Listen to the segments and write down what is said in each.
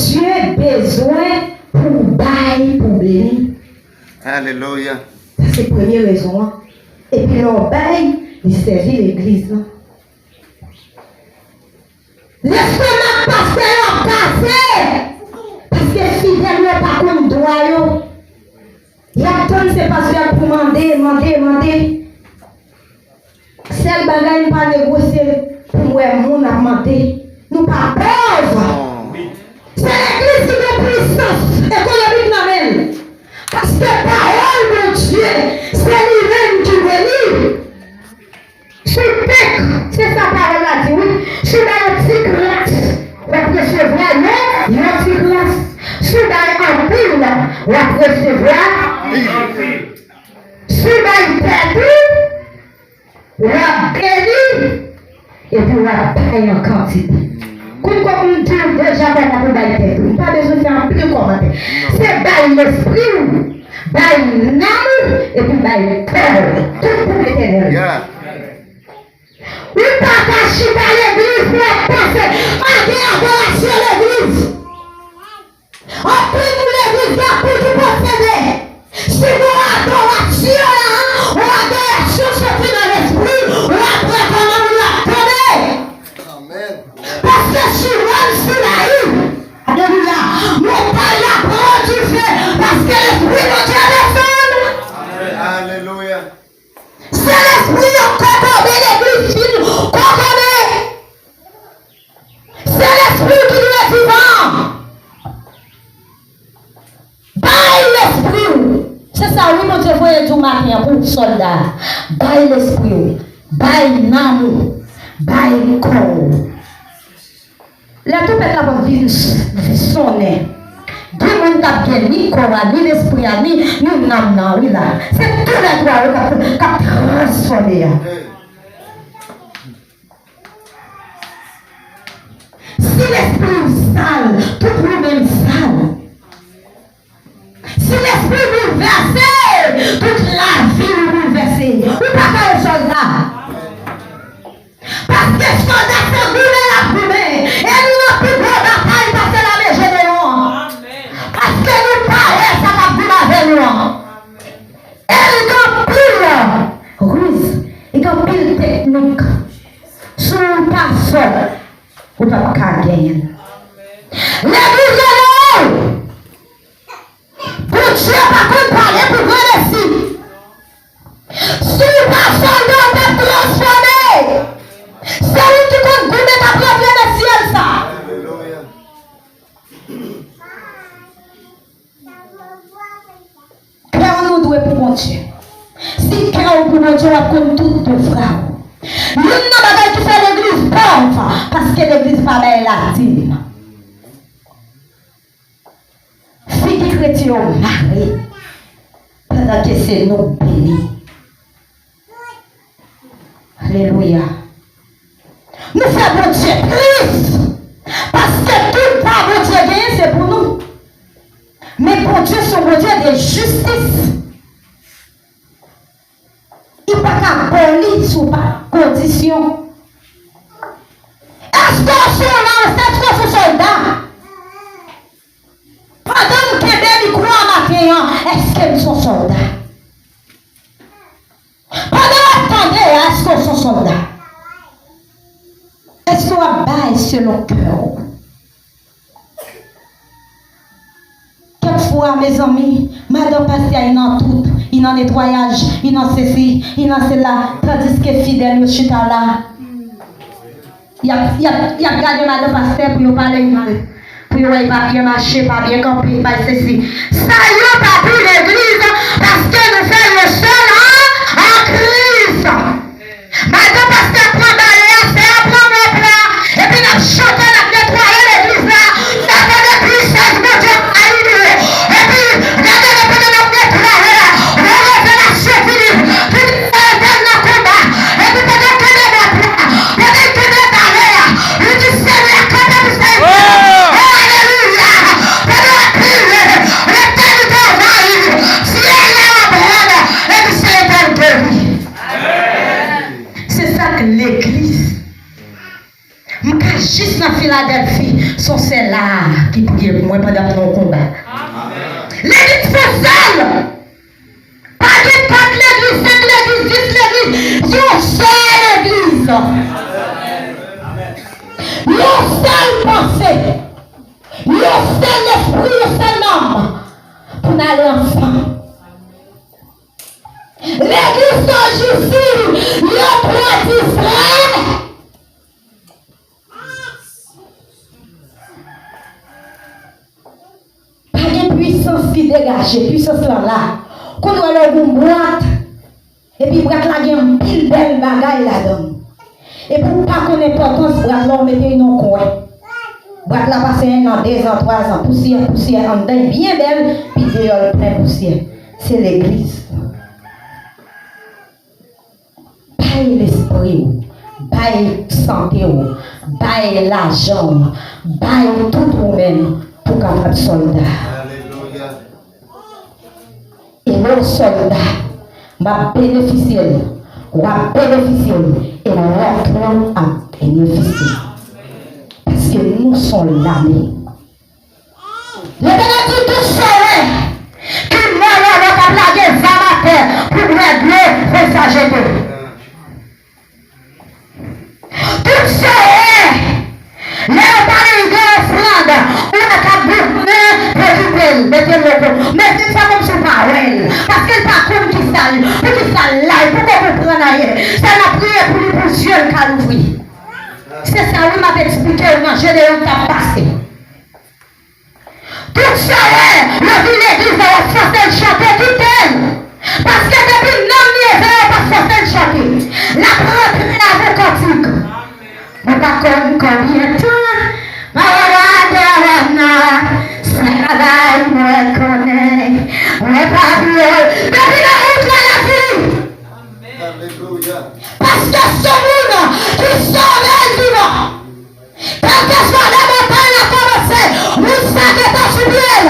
Dieu besoin pour bailler, pour bénir. Alléluia. Ça, c'est la première raison. Et puis, leur bail, il servit l'église. Laisse-moi passer leur passé. Parce que fidèle n'est pas comme droit. Il y a tant de pasteur pour demander. Celle bagaille pas négocier pour moi, mon a demandé. Nous pas pauvres. C'est l'église qui a puissance économique dans elle. Parce que parole de Dieu, c'est lui-même qui bénit. C'est sa parole là dit, oui. Je suis dans une petite classe. On va recevoir, non? Il y a une petite classe. Je suis dans un pile, on va recevoir. Je suis dans une perdu, on va bénir. Et puis on va payer en quantité. Comme on dit déjà, on va payer perdu. Pas besoin de faire un peu de commentaire. C'est bail l'esprit, bail l'âme, et puis bail le cœur. Tout pour l'éternel. Oui, papa, je suis dans l'église pour passer. Regarde sur l'église. Après nous, l'église va pour nous posséder. Si nous adoration, on adoration sortie dans l'esprit, on après comment nous l'attendez. Amen. Parce que si on sur la rue, alléluia, mon père l'a produit, parce que l'esprit de Dieu descend. Alléluia. C'est l'esprit qui a commandé l'église. C'est l'esprit qui nous est vivant. Baille l'esprit. C'est ça, oui, mon Dieu, voyez tout matin pour soldat. Baille l'esprit. Baille l'amour. Baille le corps. La tout est là pour vivre sonner. Deux monde qui a ni corps, ni l'esprit, ni l'âme, oui là. C'est tout les trois qui a transformé. Si l'esprit est sale, tout le même sale. Si l'esprit est bouleversé, toute la vie est bouleversée. Ou pas qu'un soldat. Parce que le soldat se brûle la brûlée. Et nous n'avons plus de bataille parce que la maison de nous. Parce que nous parlons, ça va brûler avec nous. Et il y a pile ruse, il y a pile technique. Sur le passeur. Ou pas qu'à gagner. L'église de l'eau. Pour Dieu, par contre, parler pour vous ici. Si vous passez dans ta transformé, c'est lui qui compte goûter ta première de ciel, ça. Cœur nous doit pour mon Dieu. Si cœur pour mon Dieu, on va comme tout de frère. Nous n'avons pas qui fait l'église pauvre, parce que l'église pas belle la dîme. Filles chrétiens mariés, pendant que c'est nous bénis. Alléluia. Nous faisons Dieu plus, parce que tout par mon Dieu gagné, c'est pour nous. Mais pour Dieu, son bon Dieu de justice. Il n'y a pas qu'à polir sous condition. Est-ce qu'on est là, est-ce qu'on est soldat? Pendant que Québec croit à ma est-ce qu'ils sont soldats? Pendant attendez, est-ce qu'on sont soldats? Est-ce qu'on a bail sur le cœur? Quelquefois, mes amis, madame Pasteur, il en tout. Il en nettoyage, il en ceci, il en cela, tandis que fidèle, je suis là. Il a gardé madame Pasteur pour parler, pour ne pas bien marcher, pas bien camper, pas ceci. Ça y est, pas plus l'église, parce que nous faisons le seul en Christ. Madame Pasteur prend balai, c'est prend mon plat, et puis nous chantons, nous nettoyons l'église là, nous avons des puissances, mon Dieu, allumées. Et puis, nous avons des nettoyer. L'église, je suis juste dans c'est là qui prie pour moi pendant mon combat. L'église fait seule. Pas de 4 l'église, 5 l'église, 10 l'église. Une seule église. Une seule pensée. Une seul esprit, un seul homme. Pour aller ensemble. L'église de Jésus, le roi d'Israël. Pas de puissance qui dégage, puissance là. Quand on a une boîte, et puis boîte là, il y a une pile belle bagaille là-dedans. Et pour ne pas connaître l'importance, boîte là, on mettait une coin. Boîte là, passe 1 an, 2 ans, 3 ans, poussière, en dedans, bien belle, puis dehors, plein poussière. C'est l'église. Baille l'esprit, baille santé, baille l'argent, baille tout vous-même pour capable soldat. Et le soldat va bénéficier, va bénéficier, et l'autre a bénéficié. Parce que nous sommes l'armée. Le bénéfice tout seul, qui moi là, on va plaguer ça à terre pour régler les sagetés. Tout seul, les parents de Flandre, on a qu'à récupérer, mettez ça comme sur parole. Parce que par contre, qui sale, pour qui sale là, pourquoi vous prenez ailleurs? C'est la prière pour les yeux qu'à l'ouvrir. C'est ça, oui, m'a expliqué, non, je l'ai encore passé. Tout seul, le village va sortir le chanter tout elle. Parce que depuis le nom de va pas sortir le chanter. La preuve est la cantique. Mais pas comme combien de temps, ma regarde, ça va, me connaît, mais pas bien. Depuis la route de la vie. Parce que ce monde qui sort vivant, quand que soit la montagne a commencé, vous savez pas subir.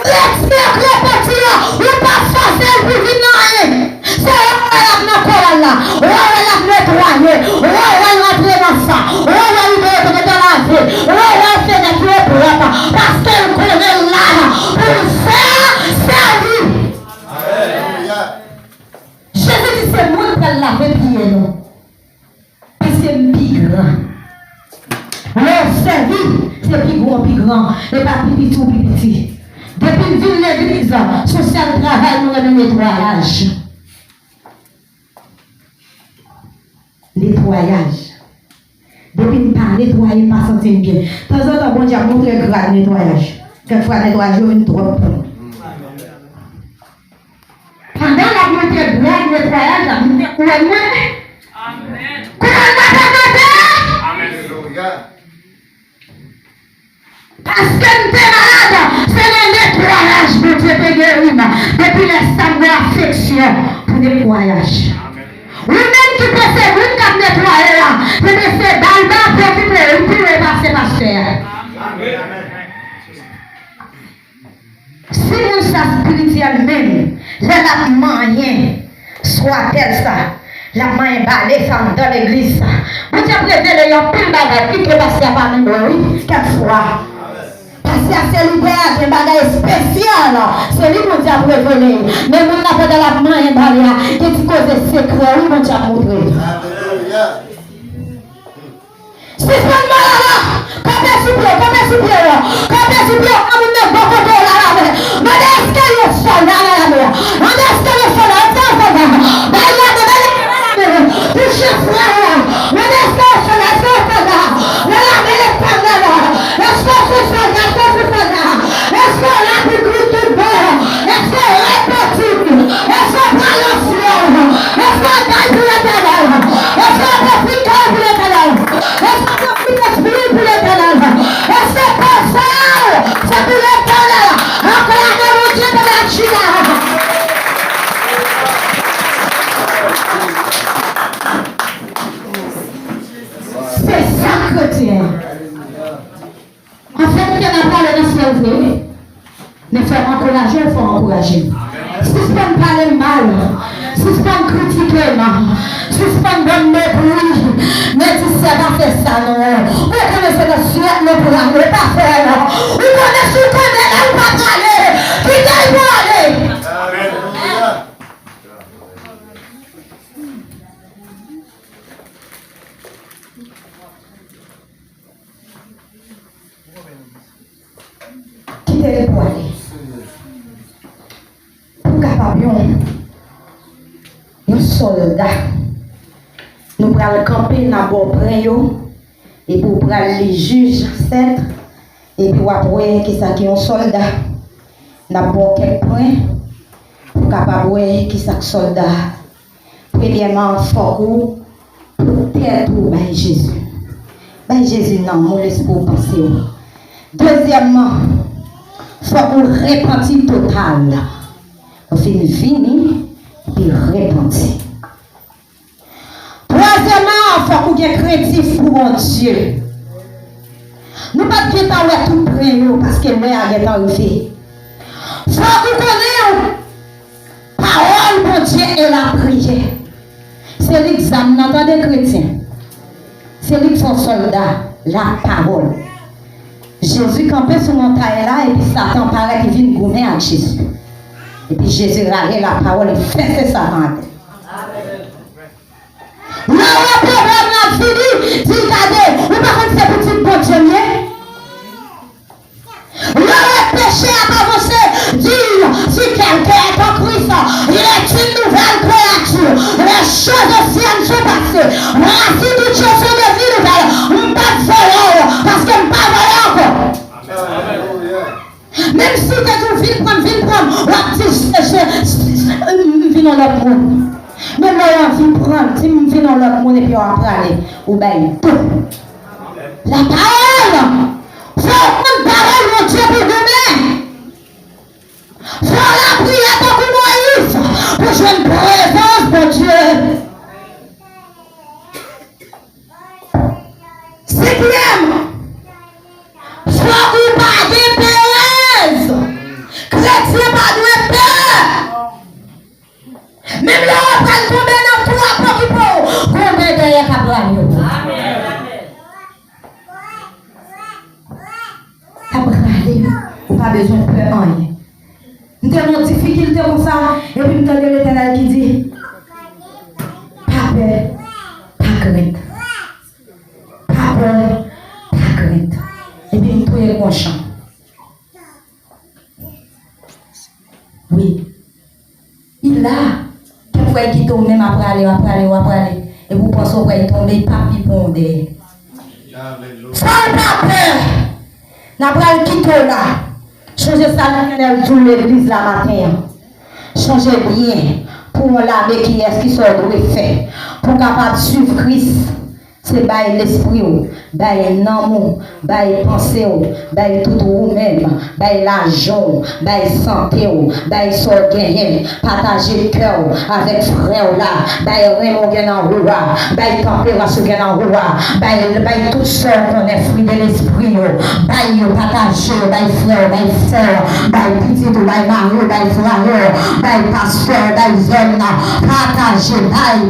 L'expert répétition, vous pas forcer pour venir. C'est eux la colonne là, eux la nettoyer, eux rentrer dans ça, eux libérer dans la vie, eux faire des pieds propres, parce qu'elle connaît là pour faire servir. Jésus dit c'est moi qui l'a fait prier nous. Parce que c'est plus grand. Le servir, c'est plus grand, et pas plus petit ou plus petit. Depuis le ville de l'église, social travail, nous avons le nettoyage. Nettoyage. Depuis nous pas nettoyer, pas sentir bien. De temps en temps, bon Dieu a montré le grade nettoyage. Quelquefois, nettoyage, on est trop. Pendant la montée de grade nettoyage, la montée de grade. Amen. Parce que nous sommes malades, c'est le nettoyage que Dieu te guérit. Depuis l'instant de l'affection pour le nettoyage. Vous-même qui pensez, vous qui avez nettoyé là, vous laissez dans le bas pour occuper, vous pouvez passer ma chère. Si nous sommes spirituels même, la moyen, soit tel ça. La main balée femme dans l'église. Vous avez révélé un peu de bagaille qui peut passer à parmi nous, oui, quelquefois. Parce que c'est l'hiver, c'est un bagaille spécial. C'est lui qu'on a révélé. Mais nous n'avons pas de la main balée, qui dit cause de secret, oui, qu'on a montré. Si c'est pas mal là, quand est-ce que quand est-ce que on ne peut pas là la mer. Mais est-ce que le sol là la mer? On est-ce que le sol là touche frère, mais est-ce que c'est la sorte là? La mer est pas là. Est-ce que c'est ça? Est-ce que la plus grande de bord? Est-ce que répétible? Est-ce que balancier? Est-ce que taille pour l'éternel? Est-ce que profite pour l'éternel? Est-ce que profite l'esprit pour l'éternel? Est-ce que personne c'est pour l'éternel? Encore la même Dieu de la Chine. C'est ça chrétien. En fait, il y a pas le national. Mais il faut encourager, il faut encourager. Si c'est pas parler mal, si c'est pas critiquer, si suspend bonne mépris. Mais tu sais pas faire ça, non. Vous connaissez le ciel, mais pour la pas faire. Vous connaissez ce qu'on est là, ou pas aller. Qui t'aille pour aller. Alléluia. Qui t'aille pour aller. Pour capable un soldat. Nous allons camper dans le bord et pour prendre les juges 7 et puis après qui ça qui est un soldat. Nous avons quelques points pour capable voir qui ça soldat. Premièrement, il faut peut-être by Jésus. By Jésus non, mon laisse pour penser. Deuxièmement, il faut repentir total. On fait une fini et repentir. Troisièmement, il faut qu'on ait créatif pour mon Dieu. Nous ne pouvons pas tout prendre parce que nous avons arrivé. Il faut qu'on connaisse la parole de Dieu et la prière. C'est l'examen des chrétiens. C'est lui qui sont soldats, la parole. Jésus campait sur mon montagne là et puis Satan paraît qu'il vient goumer avec Jésus. Et puis Jésus râlait la parole et fait Satan. Là, le problème a fini, dit regardez, vous par contre c'est petit bon Dieu. Là, le péché a avancé, dit si quelqu'un est en Christ, il est une nouvelle créature. Les choses anciennes sont passées. Voici toutes choses sont devenues nouvelles. On ne peut pas voler parce qu'on ne peut pas voler encore. Même si tu es tout vite prendre, on vient dans l'autre monde. Même là, on vient prendre, si on vient dans l'autre monde et puis on va aller, ou bien tout. La parole, faut prendre parole, mon Dieu, pour demain. Faut la prière tant que Moïse, pour jouer une présence, mon Dieu. Cinquième, faut ou pas de pérez. Chrétien pas de peur. Même là, on va tomber dans tout à pour combien derrière Abraham. Abraham, on n'a pas besoin de peur en rien. Nous avons une difficulté comme ça, et puis nous avons l'Éternel qui dit pas peur, pas crainte. Pas peur, pas crainte. Et puis nous trouvons conscient. Oui. Il a. Vous voyez qu'il tombe même après aller. Et vous pensez qu'il va tomber, pas piponder. Sans pas peur. N'a pas le quitter là. Changez ça dans toute l'église la matin. Changez bien pour l'armée qui est ce qui soit doué fait. Pour capable suivre Christ. C'est bail l'esprit, bail l'amour, bail pensée, bail tout vous-même, bail l'argent, bail santé, bail soit gagné, partager le cœur avec frère là, bail Raymond en roi, bail température en roi, bail tout seul qu'on est fruit de l'esprit, bail partager, bail frère, bail sœur, bail petit, bail mari, bail frère, bail pasteur, bail jeune, partager, bail,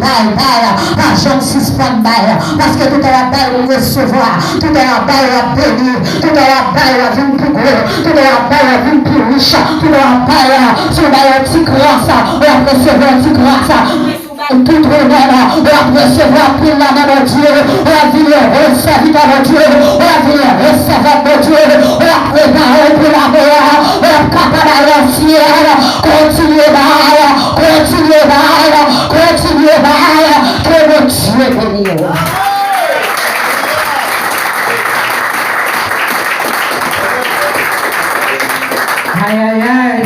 l'argent suspend, bail. Parce que tout est la belle de recevoir, tout est la belle de bénir, tout est la belle de vie plus gros, tout est la belle de vie plus riche, tout est la belle sur la petite grâce, on va recevoir une petite grâce. Tout le monde, on va recevoir pour la main de Dieu, on va venir recevoir de Dieu, on va venir recevoir de Dieu, on va préparer pour la meilleure, on va préparer le ciel, continuez que le Dieu bénisse. Aïe, aïe, aïe.